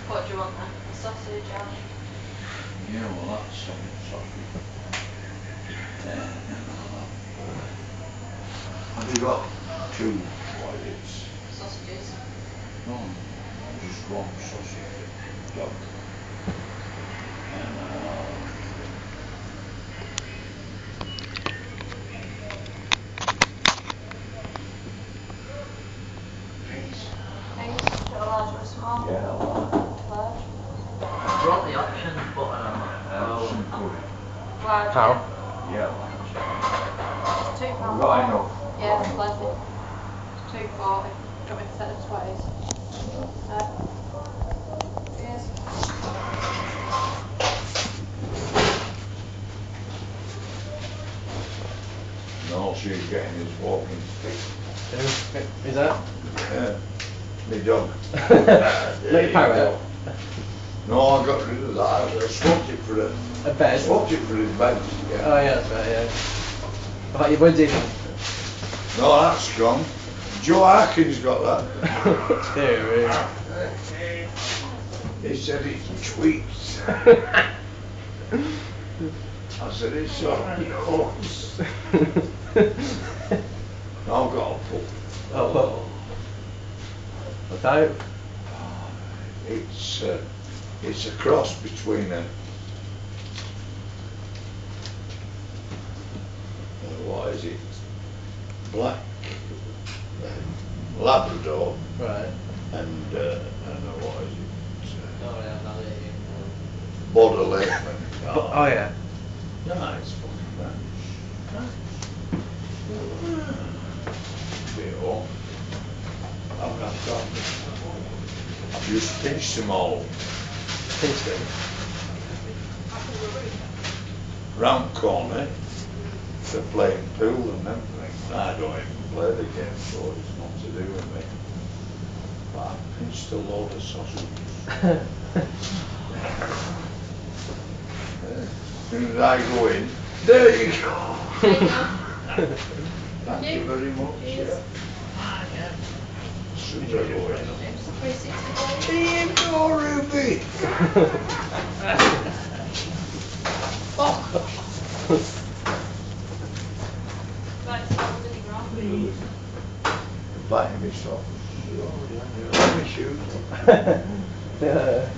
What do you want then? Sausage and... Yeah, well that's some sausage. Have you got 2 whites? Sausages? No, just 1 sausage. Dog. And Peas, a large or a small? yeah, Large. I've got the options button on my phone. some curry. Large. How? Yeah, It's £2. we've got enough. Yeah, it's plenty. It's £2.40. Do you want me to set them twice? Cheers. And all she's getting is walking stick. Is that? My dog. Little parrot? No, I got rid of that. I swapped it for A bed? Swapped it for his bed. Yeah. Oh yeah, that's right, yeah. I thought you budgie. No, that's gone. Joe Harkin's got that. Dear He said it's tweets. I said it's on yours. I've got a pup. Oh, what? What type? It's a cross between a what is it? Black Labrador Right. and what is it? Oh yeah, I'll let you. Border Lakeman. Oh yeah. Nice fucking man. Bit old. I've just pinched them all. Pinch them. Round corner. They're playing pool and everything. I don't even play the game, so it's not to do with me. But I pinched a load of sausages. As soon as I go in, there you go. Thank you very much. Cheers. Yeah. As soon as I go in. It's 360. Ian Ruby. Right, so what did you Biting me soft. Let me shoot. Yeah.